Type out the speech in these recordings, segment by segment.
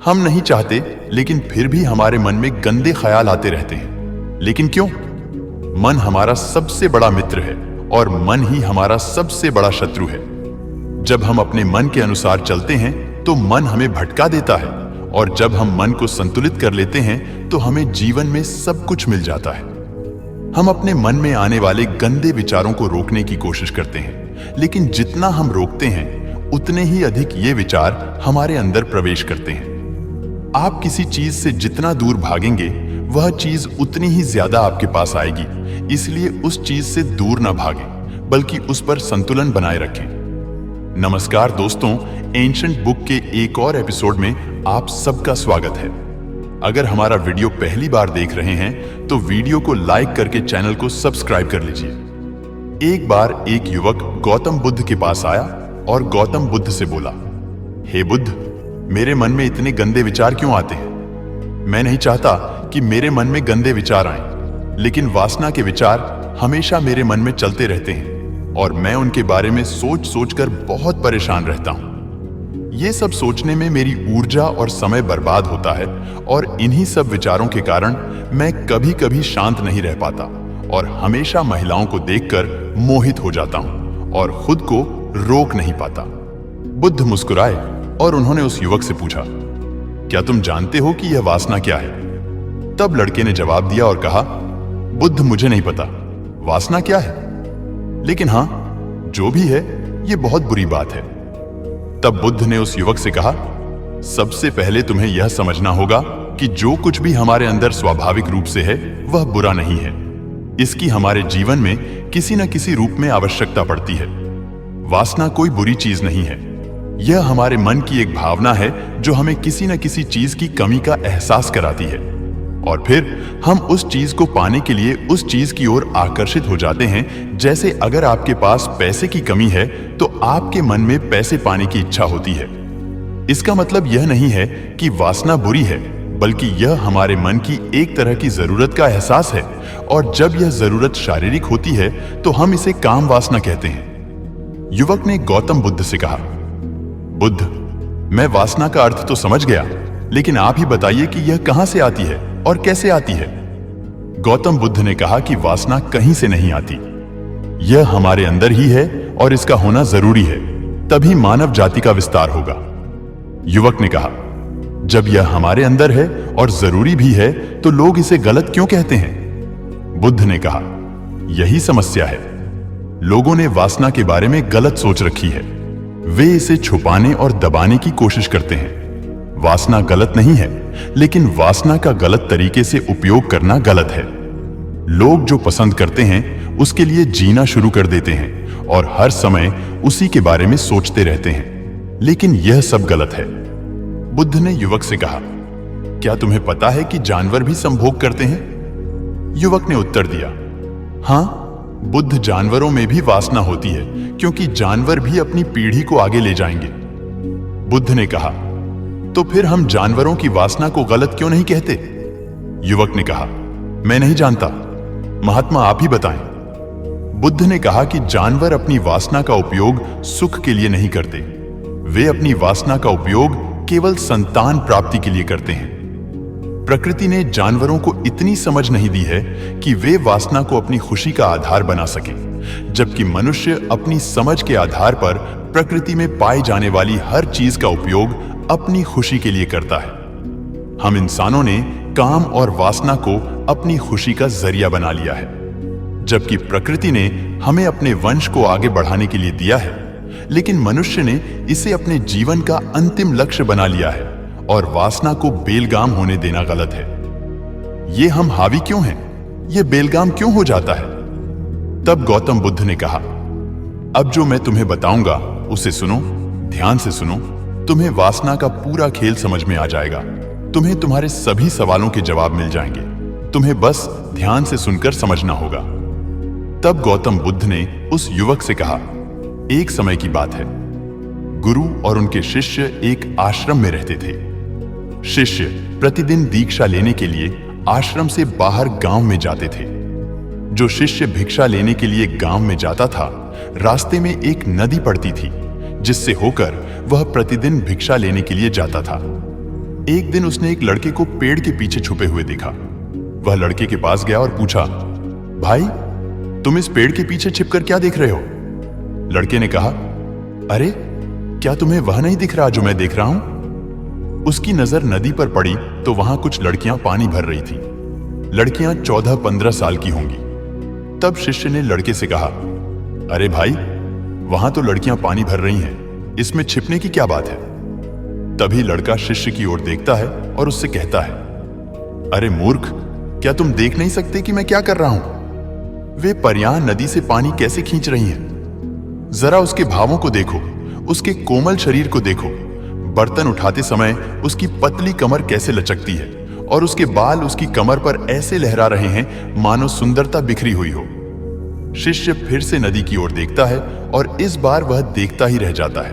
हम नहीं चाहते, लेकिन फिर भी हमारे मन में गंदे ख्याल आते रहते हैं। लेकिन क्यों? मन हमारा सबसे बड़ा मित्र है और मन ही हमारा सबसे बड़ा शत्रु है। जब हम अपने मन के अनुसार चलते हैं तो मन हमें भटका देता है, और जब हम मन को संतुलित कर लेते हैं तो हमें जीवन में सब कुछ मिल जाता है। हम अपने मन में आने वाले गंदे विचारों को रोकने की कोशिश करते हैं, लेकिन जितना हम रोकते हैं उतने ही अधिक ये विचार हमारे अंदर प्रवेश करते हैं। आप किसी चीज से जितना दूर भागेंगे वह चीज उतनी ही ज्यादा आपके पास आएगी। इसलिए उस चीज से दूर ना भागें, बल्कि उस पर संतुलन बनाए रखें। नमस्कार दोस्तों, एंशिएंट बुक के एक और एपिसोड में आप सबका स्वागत है। अगर हमारा वीडियो पहली बार देख रहे हैं तो वीडियो को लाइक करके चैनल को सब्सक्राइब कर लीजिए। एक बार एक युवक गौतम बुद्ध के पास आया और गौतम बुद्ध से बोला, हे बुद्ध, मेरे मन में इतने गंदे विचार क्यों आते हैं? मैं नहीं चाहता कि मेरे मन में गंदे विचार आएं, लेकिन वासना के विचार हमेशा मेरे मन में चलते रहते हैं और मैं उनके बारे में सोच सोचकर बहुत परेशान रहता हूं। ये सब सोचने में मेरी ऊर्जा और समय बर्बाद होता है और इन्हीं सब विचारों के कारण मैं कभी कभी शांत नहीं रह पाता और हमेशा महिलाओं को देखकर मोहित हो जाता हूं और खुद को रोक नहीं पाता। बुद्ध मुस्कुराए और उन्होंने उस युवक से पूछा, क्या तुम जानते हो कि यह वासना क्या है? तब लड़के ने जवाब दिया और कहा, बुद्ध, मुझे नहीं पता वासना क्या है, लेकिन हां, जो भी है यह बहुत बुरी बात है। तब बुद्ध ने उस युवक से कहा, सबसे पहले तुम्हें यह समझना होगा कि जो कुछ भी हमारे अंदर स्वाभाविक रूप से है वह बुरा नहीं है। इसकी हमारे जीवन में किसी न किसी रूप में आवश्यकता पड़ती है। वासना कोई बुरी चीज नहीं है। यह हमारे मन की एक भावना है जो हमें किसी न किसी चीज की कमी का एहसास कराती है, और फिर हम उस चीज को पाने के लिए उस चीज की ओर आकर्षित हो जाते हैं। जैसे अगर आपके पास पैसे की कमी है तो आपके मन में पैसे पाने की इच्छा होती है। इसका मतलब यह नहीं है कि वासना बुरी है, बल्कि यह हमारे मन की एक तरह की जरूरत का एहसास है, और जब यह जरूरत शारीरिक होती है तो हम इसे काम वासना कहते हैं। युवक ने गौतम बुद्ध से कहा, बुद्ध, मैं वासना का अर्थ तो समझ गया, लेकिन आप ही बताइए कि यह कहां से आती है और कैसे आती है? गौतम बुद्ध ने कहा कि वासना कहीं से नहीं आती, यह हमारे अंदर ही है और इसका होना जरूरी है, तभी मानव जाति का विस्तार होगा। युवक ने कहा, जब यह हमारे अंदर है और जरूरी भी है तो लोग इसे गलत क्यों कहते हैं? बुद्ध ने कहा, यही समस्या है। लोगों ने वासना के बारे में गलत सोच रखी है। वे इसे छुपाने और दबाने की कोशिश करते हैं। वासना गलत नहीं है, लेकिन वासना का गलत तरीके से उपयोग करना गलत है। लोग जो पसंद करते हैं उसके लिए जीना शुरू कर देते हैं और हर समय उसी के बारे में सोचते रहते हैं, लेकिन यह सब गलत है। बुद्ध ने युवक से कहा, क्या तुम्हें पता है कि जानवर भी संभोग करते हैं? युवक ने उत्तर दिया, हां, बुद्ध, जानवरों में भी वासना होती है, क्योंकि जानवर भी अपनी पीढ़ी को आगे ले जाएंगे। बुद्ध ने कहा, तो फिर हम जानवरों की वासना को गलत क्यों नहीं कहते? युवक ने कहा, मैं नहीं जानता, महात्मा आप ही बताएं। बुद्ध ने कहा कि जानवर अपनी वासना का उपयोग सुख के लिए नहीं करते। वे अपनी वासना का उपयोग केवल संतान प्राप्ति के लिए करते हैं। प्रकृति ने जानवरों को इतनी समझ नहीं दी है कि वे वासना को अपनी खुशी का आधार बना सके, जबकि मनुष्य अपनी समझ के आधार पर प्रकृति में पाई जाने वाली हर चीज का उपयोग अपनी खुशी के लिए करता है। हम इंसानों ने काम और वासना को अपनी खुशी का जरिया बना लिया है, जबकि प्रकृति ने हमें अपने वंश को आगे बढ़ाने के लिए दिया है, लेकिन मनुष्य ने इसे अपने जीवन का अंतिम लक्ष्य बना लिया है, और वासना को बेलगाम होने देना गलत है। ये हम हावी क्यों हैं? ये बेलगाम क्यों हो जाता है? तब गौतम बुद्ध ने कहा, अब जो मैं तुम्हें बताऊंगा उसे सुनो, ध्यान से सुनो। तुम्हें वासना का पूरा खेल समझ में आ जाएगा। तुम्हें तुम्हारे सभी सवालों के जवाब मिल जाएंगे। तुम्हें बस ध्यान से सुनकर समझना होगा। तब गौतम बुद्ध ने उस युवक से कहा, एक समय की बात है, गुरु और उनके शिष्य एक आश्रम में रहते थे। शिष्य प्रतिदिन दीक्षा लेने के लिए आश्रम से बाहर गांव में जाते थे। जो शिष्य भिक्षा लेने के लिए गांव में जाता था, रास्ते में एक नदी पड़ती थी, जिससे होकर वह प्रतिदिन भिक्षा लेने के लिए जाता था। एक दिन उसने एक लड़के को पेड़ के पीछे छुपे हुए देखा। वह लड़के के पास गया और पूछा, भाई तुम इस पेड़ के पीछे छिपकर क्या देख रहे हो? लड़के ने कहा, अरे क्या तुम्हें वह नहीं दिख रहा जो मैं देख रहा हूं? उसकी नजर नदी पर पड़ी तो वहां कुछ लड़कियां पानी भर रही थीं। लड़कियां 14-15 साल की होंगी। तब शिष्य ने लड़के से कहा, अरे भाई वहां तो लड़कियां पानी भर रही हैं, इसमें छिपने की क्या बात है? तभी लड़का शिष्य की ओर देखता है और उससे कहता है, अरे मूर्ख, क्या तुम देख नहीं सकते कि मैं क्या कर रहा हूं? वे परियां नदी से पानी कैसे खींच रही हैं? जरा उसके भावों को देखो, उसके कोमल शरीर को देखो। बर्तन उठाते समय उसकी पतली कमर कैसे लचकती है और उसके बाल उसकी कमर पर ऐसे लहरा रहे हैं मानो सुंदरता बिखरी हुई हो। शिष्य फिर से नदी की ओर देखता है और इस बार वह देखता ही रह जाता है।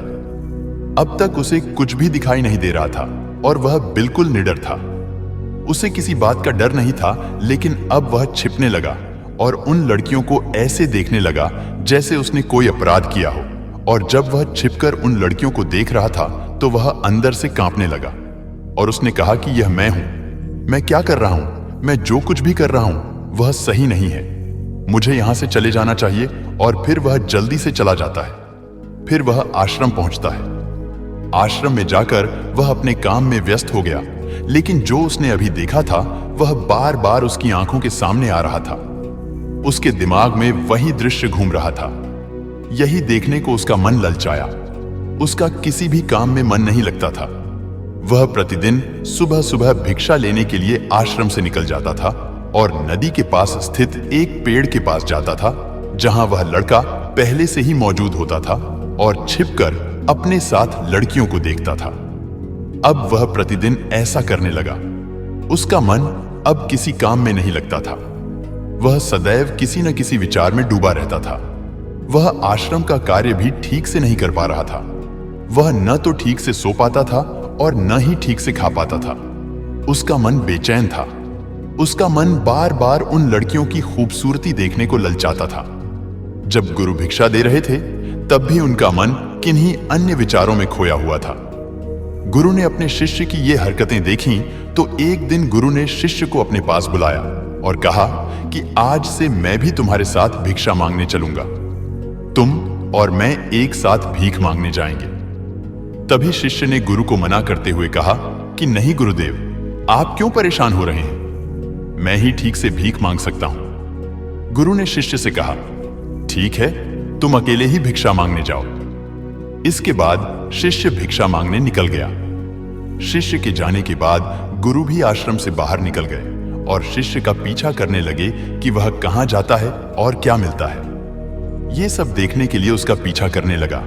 अब तक उसे कुछ भी दिखाई नहीं दे रहा था और वह बिल्कुल निडर था। उसे किसी बात का डर नहीं था, लेकिन अब वह छिपने लगा और उन लड़कियों को ऐसे देखने लगा जैसे उसने कोई अपराध किया हो। और जब वह छिपकर उन लड़कियों को देख रहा था तो वह अंदर से कांपने लगा और उसने कहा कि यह मैं हूं, मैं क्या कर रहा हूं? मैं जो कुछ भी कर रहा हूं वह सही नहीं है, मुझे यहां से चले जाना चाहिए। और फिर वह जल्दी से चला जाता है। फिर वह आश्रम पहुंचता है। आश्रम में जाकर वह अपने काम में व्यस्त हो गया, लेकिन जो उसने अभी देखा था वह बार बार उसकी आंखों के सामने आ रहा था। उसके दिमाग में वही दृश्य घूम रहा था। यही देखने को उसका मन ललचाया। उसका किसी भी काम में मन नहीं लगता था। वह प्रतिदिन सुबह सुबह भिक्षा लेने के लिए आश्रम से निकल जाता था और नदी के पास स्थित एक पेड़ के पास जाता था, जहां वह लड़का पहले से ही मौजूद होता था और छिपकर अपने साथ लड़कियों को देखता था। अब वह प्रतिदिन ऐसा करने लगा। उसका मन अब किसी काम में नहीं लगता था। वह सदैव किसी न किसी विचार में डूबा रहता था। वह आश्रम का कार्य भी ठीक से नहीं कर पा रहा था। वह न तो ठीक से सो पाता था और न ही ठीक से खा पाता था। उसका मन बेचैन था। उसका मन बार बार उन लड़कियों की खूबसूरती देखने को ललचाता था। जब गुरु भिक्षा दे रहे थे तब भी उनका मन किन्हीं अन्य विचारों में खोया हुआ था। गुरु ने अपने शिष्य की ये हरकतें देखीं तो एक दिन गुरु ने शिष्य को अपने पास बुलाया और कहा कि आज से मैं भी तुम्हारे साथ भिक्षा मांगने चलूंगा। तुम और मैं एक साथ भीख मांगने जाएंगे। तभी शिष्य ने गुरु को मना करते हुए कहा कि नहीं गुरुदेव, आप क्यों परेशान हो रहे हैं? मैं ही ठीक से भीख मांग सकता हूं। गुरु ने शिष्य से कहा, ठीक है, तुम अकेले ही भिक्षा मांगने जाओ। इसके बाद शिष्य भिक्षा मांगने निकल गया। शिष्य के जाने के बाद गुरु भी आश्रम से बाहर निकल गए और शिष्य का पीछा करने लगे कि वह कहां जाता है और क्या मिलता है। ये सब देखने के लिए उसका पीछा करने लगा।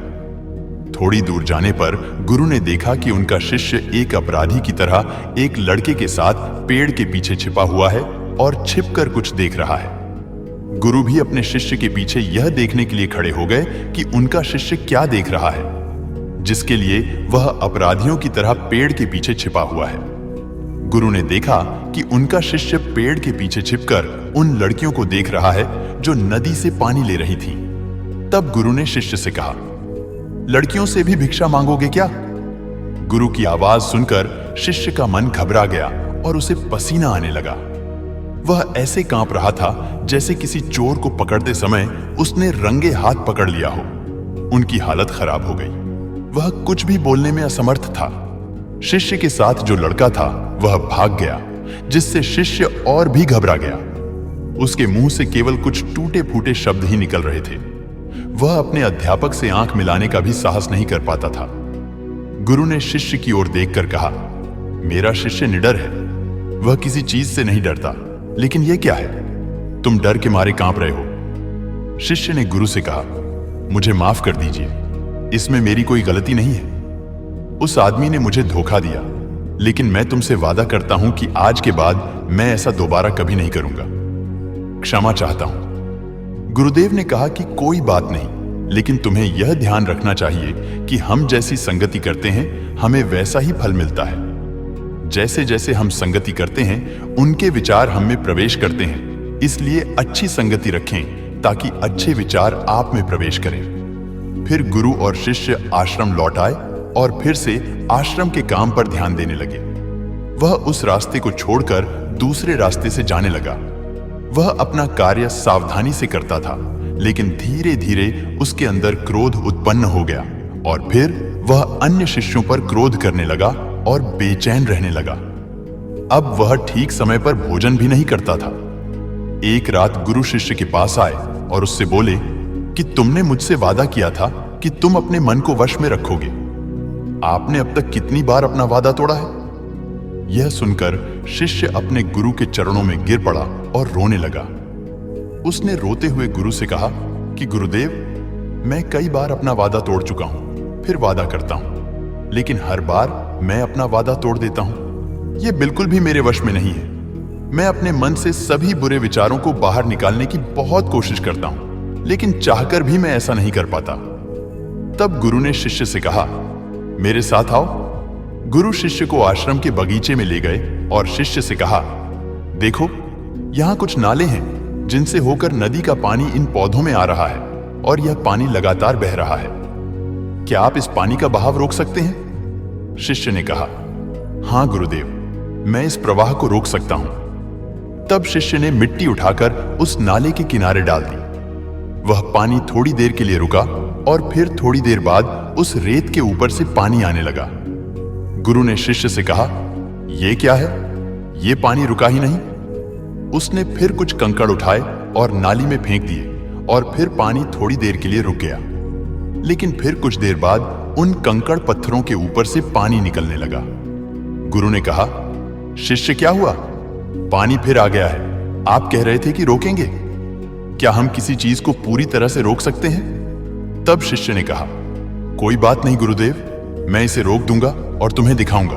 थोड़ी दूर जाने पर गुरु ने देखा कि उनका शिष्य एक अपराधी की तरह एक लड़के के साथ पेड़ के पीछे छिपा हुआ है और छिपकर कुछ देख रहा है। गुरु भी अपने शिष्य के पीछे यह देखने के लिए खड़े हो गए कि उनका शिष्य क्या देख रहा है, जिसके लिए वह अपराधियों की तरह पेड़ के पीछे छिपा हुआ है। गुरु ने देखा कि उनका शिष्य पेड़ के पीछे छिपकर उन लड़कियों को देख रहा है जो नदी से पानी ले रही थीं। तब गुरु ने शिष्य से कहा, लड़कियों से भी भिक्षा मांगोगे क्या? गुरु की आवाज सुनकर शिष्य का मन घबरा गया और उसे पसीना आने लगा। वह ऐसे कांप रहा था जैसे किसी चोर को पकड़ते समय उसने रंगे हाथ पकड़ लिया हो। उनकी हालत खराब हो गई। वह कुछ भी बोलने में असमर्थ था। शिष्य के साथ जो लड़का था वह भाग गया, जिससे शिष्य और भी घबरा गया। उसके मुंह से केवल कुछ टूटे फूटे शब्द ही निकल रहे थे। वह अपने अध्यापक से आंख मिलाने का भी साहस नहीं कर पाता था। गुरु ने शिष्य की ओर देखकर कहा, मेरा शिष्य निडर है, वह किसी चीज से नहीं डरता, लेकिन यह क्या है? तुम डर के मारे कांप रहे हो। शिष्य ने गुरु से कहा, मुझे माफ कर दीजिए, इसमें मेरी कोई गलती नहीं है। उस आदमी ने मुझे धोखा दिया, लेकिन मैं तुमसे वादा करता हूं कि आज के बाद मैं ऐसा दोबारा कभी नहीं करूंगा। क्षमा चाहता हूं। गुरुदेव ने कहा कि कोई बात नहीं, लेकिन तुम्हें यह ध्यान रखना चाहिए कि हम जैसी संगति करते हैं हमें वैसा ही फल मिलता है। जैसे जैसे हम संगति करते हैं उनके विचार हम में प्रवेश करते हैं, इसलिए अच्छी संगति रखें ताकि अच्छे विचार आप में प्रवेश करें। फिर गुरु और शिष्य आश्रम लौट आए और फिर से आश्रम के काम पर ध्यान देने लगे। वह उस रास्ते को छोड़कर दूसरे रास्ते से जाने लगा। वह अपना कार्य सावधानी से करता था, लेकिन धीरे धीरे उसके अंदर क्रोध उत्पन्न हो गया और फिर वह अन्य शिष्यों पर क्रोध करने लगा और बेचैन रहने लगा। अब वह ठीक समय पर भोजन भी नहीं करता था। एक रात गुरु शिष्य के पास आए और उससे बोले कि तुमने मुझसे वादा किया था कि तुम अपने मन को वश में रखोगे। आपने अब तक कितनी बार अपना वादा तोड़ा है? यह सुनकर शिष्य अपने गुरु के चरणों में गिर पड़ा और रोने लगा। उसने रोते हुए गुरु से कहा कि गुरुदेव, मैं कई बार अपना वादा तोड़ चुका हूं, फिर वादा करता हूं, लेकिन हर बार मैं अपना वादा तोड़ देता हूं। यह बिल्कुल भी मेरे वश में नहीं है। मैं अपने मन से सभी बुरे विचारों को बाहर निकालने की बहुत कोशिश करता हूं, लेकिन चाहकर भी मैं ऐसा नहीं कर पाता। तब गुरु ने शिष्य से कहा, मेरे साथ आओ। गुरु शिष्य को आश्रम के बगीचे में ले गए और शिष्य से कहा, देखो, यहां कुछ नाले हैं जिनसे होकर नदी का पानी इन पौधों में आ रहा है और यह पानी लगातार बह रहा है। क्या आप इस पानी का बहाव रोक सकते हैं? शिष्य ने कहा, हां गुरुदेव, मैं इस प्रवाह को रोक सकता हूं। तब शिष्य ने मिट्टी उठाकर उस नाले के किनारे डाल दी। वह पानी थोड़ी देर के लिए रुका और फिर थोड़ी देर बाद उस रेत के ऊपर से पानी आने लगा। गुरु ने शिष्य से कहा, यह क्या है? यह पानी रुका ही नहीं। उसने फिर कुछ कंकड़ उठाए और नाली में फेंक दिए और फिर पानी थोड़ी देर के लिए रुक गया। लेकिन फिर कुछ देर बाद उन कंकड़ पत्थरों के ऊपर से पानी निकलने लगा। गुरु ने कहा, शिष्य, क्या हुआ? पानी फिर आ गया है। आप कह रहे थे कि रोकेंगे। क्या हम किसी चीज को पूरी तरह से रोक सकते हैं? तब शिष्य ने कहा, कोई बात नहीं गुरुदेव, मैं इसे रोक दूंगा और तुम्हें दिखाऊंगा।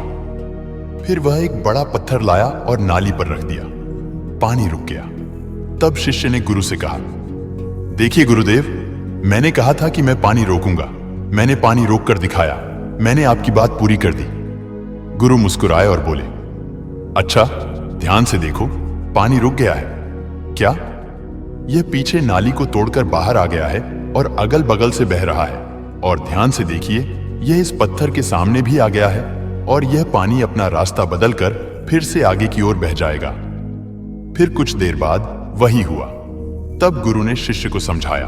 फिर वह एक बड़ा पत्थर लाया और नाली पर रख दिया। पानी रुक गया। तब शिष्य ने गुरु से कहा, देखिए गुरुदेव, मैंने कहा था कि मैं पानी रोकूंगा। मैंने पानी रोक कर दिखाया। मैंने आपकी बात पूरी कर दी। गुरु मुस्कुराए और बोले, अच्छा, ध्यान से देखो, पानी रुक गया है। क्या? यह पीछे नाली को तोड़कर बाहर आ गया है और अगल बगल से बह रहा है। और ध्यान से देखिए, यह इस पत्थर के सामने भी आ गया है और यह पानी अपना रास्ता बदलकर फिर से आगे की ओर बह जाएगा। फिर कुछ देर बाद वही हुआ। तब गुरु ने शिष्य को समझाया,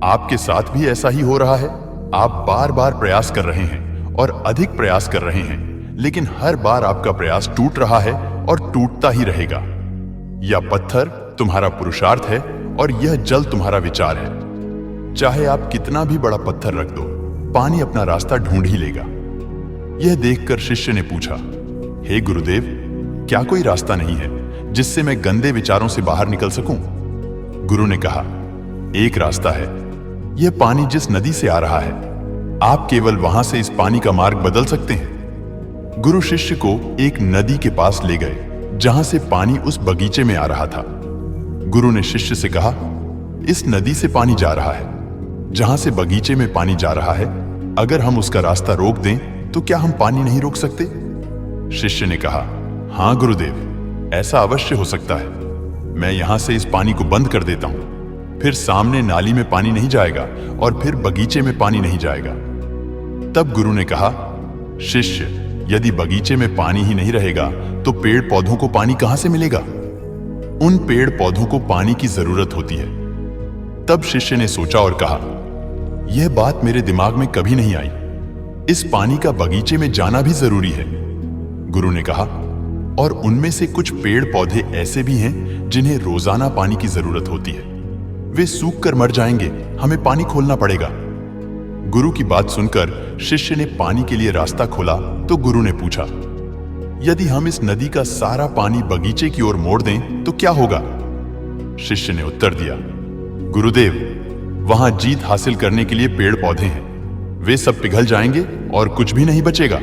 आपके साथ भी ऐसा ही हो रहा है। आप बार बार प्रयास कर रहे हैं और अधिक प्रयास कर रहे हैं, लेकिन हर बार आपका प्रयास टूट रहा है और टूटता ही रहेगा। यह पत्थर तुम्हारा पुरुषार्थ है और यह जल तुम्हारा विचार है। चाहे आप कितना भी बड़ा पत्थर रख दो, पानी अपना रास्ता ढूंढ ही लेगा। यह देखकर शिष्य ने पूछा, हे गुरुदेव, क्या कोई रास्ता नहीं है जिससे मैं गंदे विचारों से बाहर निकल सकूं? गुरु ने कहा, एक रास्ता है। यह पानी जिस नदी से आ रहा है, आप केवल वहां से इस पानी का मार्ग बदल सकते हैं। गुरु शिष्य को एक नदी के पास ले गए जहां से पानी उस बगीचे में आ रहा था। गुरु ने शिष्य से कहा, इस नदी से पानी जा रहा है जहां से बगीचे में पानी जा रहा है। अगर हम उसका रास्ता रोक दें तो क्या हम पानी नहीं रोक सकते? शिष्य ने कहा, हां गुरुदेव, ऐसा अवश्य हो सकता है। मैं यहां से इस पानी को बंद कर देता हूं, फिर सामने नाली में पानी नहीं जाएगा और फिर बगीचे में पानी नहीं जाएगा। तब गुरु ने कहा, शिष्य, यदि बगीचे में पानी ही नहीं रहेगा तो पेड़ पौधों को पानी कहां से मिलेगा? उन पेड़ पौधों को पानी की जरूरत होती है। तब शिष्य ने सोचा और कहा, यह बात मेरे दिमाग में कभी नहीं आई। इस पानी का बगीचे में जाना भी जरूरी है। गुरु ने कहा, और उनमें से कुछ पेड़ पौधे ऐसे भी हैं जिन्हें रोजाना पानी की जरूरत होती है। वे सूख कर मर जाएंगे, हमें पानी खोलना पड़ेगा। गुरु की बात सुनकर शिष्य ने पानी के लिए रास्ता खोला तो गुरु ने पूछा, यदि हम इस नदी का सारा पानी बगीचे की ओर मोड़ दें तो क्या होगा? शिष्य ने उत्तर दिया, गुरुदेव, वहां जीत हासिल करने के लिए पेड़ पौधे हैं। वे सब पिघल जाएंगे और कुछ भी नहीं बचेगा।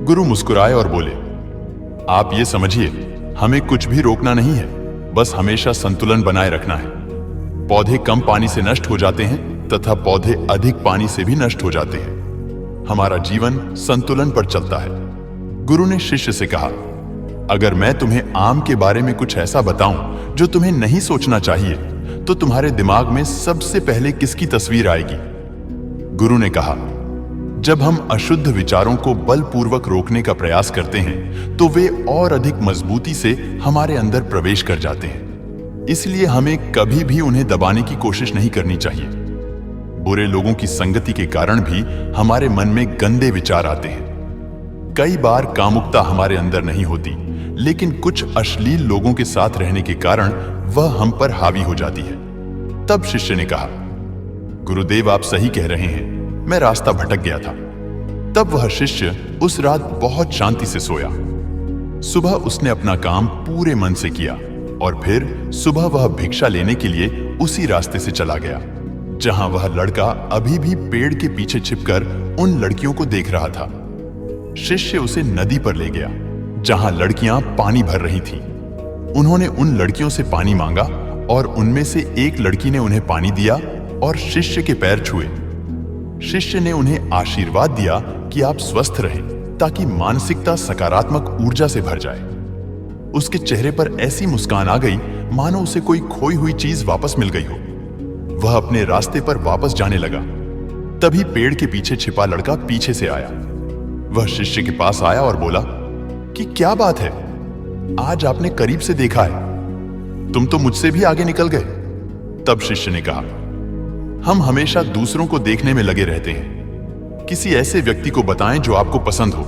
गुरु मुस्कुराए और बोले, आप ये समझिए, हमें कुछ भी रोकना नहीं है, बस हमेशा संतुलन बनाए रखना है। पौधे कम पानी से नष्ट हो जाते हैं तथा पौधे अधिक पानी से भी नष्ट हो जाते हैं। हमारा जीवन संतुलन पर चलता है। गुरु ने शिष्य से कहा, अगर मैं तुम्हें आम के बारे में कुछ ऐसा बताऊं जो तुम्हें नहीं सोचना चाहिए, तो तुम्हारे दिमाग में सबसे पहले किसकी तस्वीर आएगी? गुरु ने कहा, जब हम अशुद्ध विचारों को बलपूर्वक रोकने का प्रयास करते हैं तो वे और अधिक मजबूती से हमारे अंदर प्रवेश कर जाते हैं। इसलिए हमें कभी भी उन्हें दबाने की कोशिश नहीं करनी चाहिए। बुरे लोगों की संगति के कारण भी हमारे मन में गंदे विचार आते हैं। कई बार कामुकता हमारे अंदर नहीं होती, लेकिन कुछ अश्लील लोगों के साथ रहने के कारण वह हम पर हावी हो जाती है। तब शिष्य ने कहा, गुरुदेव आप सही कह रहे हैं, मैं रास्ता भटक गया था। तब वह शिष्य उस रात बहुत शांति से सोया। सुबह उसने अपना काम पूरे मन से किया और फिर सुबह वह भिक्षा लेने के लिए उसी रास्ते से चला गया जहां वह लड़का अभी भी पेड़ के पीछे छिपकर उन लड़कियों को देख रहा था। शिष्य उसे नदी पर ले गया जहां लड़कियां पानी भर रही थीं। उन्होंने उन लड़कियों से पानी मांगा और उनमें से एक लड़की ने उन्हें पानी दिया और शिष्य के पैर छुए। शिष्य ने उन्हें आशीर्वाद दिया कि आप स्वस्थ रहें ताकि मानसिकता सकारात्मक ऊर्जा से भर जाए। उसके चेहरे पर ऐसी मुस्कान आ गई मानो उसे कोई खोई हुई चीज वापस मिल गई हो। वह अपने रास्ते पर वापस जाने लगा। तभी पेड़ के पीछे छिपा लड़का पीछे से आया। वह शिष्य के पास आया और बोला कि क्या बात है, आज आपने करीब से देखा है, तुम तो मुझसे भी आगे निकल गए। तब शिष्य ने कहा, हम हमेशा दूसरों को देखने में लगे रहते हैं। किसी ऐसे व्यक्ति को बताएं जो आपको पसंद हो।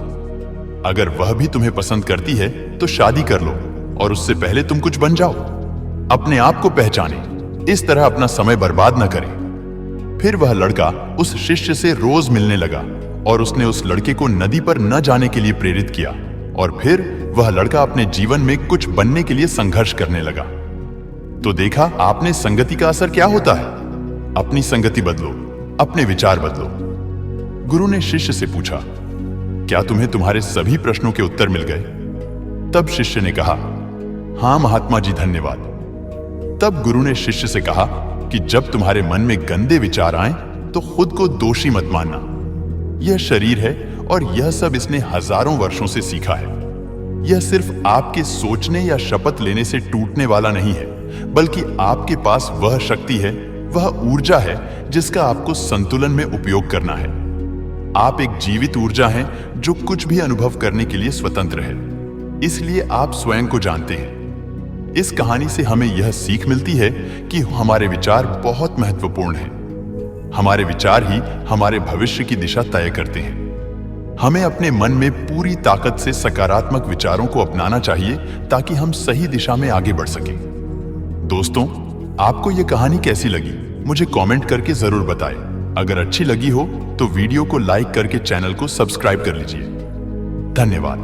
अगर वह भी तुम्हें पसंद करती है तो शादी कर लो और उससे पहले तुम कुछ बन जाओ। अपने आप को पहचाने, इस तरह अपना समय बर्बाद न करें। फिर वह लड़का उस शिष्य से रोज मिलने लगा और उसने उस लड़के को नदी पर न जाने के लिए प्रेरित किया और फिर वह लड़का अपने जीवन में कुछ बनने के लिए संघर्ष करने लगा। तो देखा आपने संगति का असर क्या होता है। अपनी संगति बदलो, अपने विचार बदलो। गुरु ने शिष्य से पूछा, क्या तुम्हें तुम्हारे सभी प्रश्नों के उत्तर मिल गए? तब शिष्य ने कहा, हां महात्मा जी धन्यवाद। तब गुरु ने शिष्य से कहा कि जब तुम्हारे मन में गंदे विचार आए तो खुद को दोषी मत मानना। यह शरीर है और यह सब इसने हजारों वर्षों से सीखा है। यह सिर्फ आपके सोचने या शपथ लेने से टूटने वाला नहीं है, बल्कि आपके पास वह शक्ति है, वह ऊर्जा है जिसका आपको संतुलन में उपयोग करना है। आप एक जीवित ऊर्जा हैं जो कुछ भी अनुभव करने के लिए स्वतंत्र है। इसलिए आप स्वयं को जानते हैं। इस कहानी से हमें यह सीख मिलती है कि हमारे विचार बहुत महत्वपूर्ण हैं। हमारे विचार ही हमारे भविष्य की दिशा तय करते हैं। हमें अपने मन में पूरी ताकत से सकारात्मक विचारों को अपनाना चाहिए ताकि हम सही दिशा में आगे बढ़ सकें। दोस्तों, आपको यह कहानी कैसी लगी मुझे कमेंट करके जरूर बताएं। अगर अच्छी लगी हो तो वीडियो को लाइक करके चैनल को सब्सक्राइब कर लीजिए। धन्यवाद।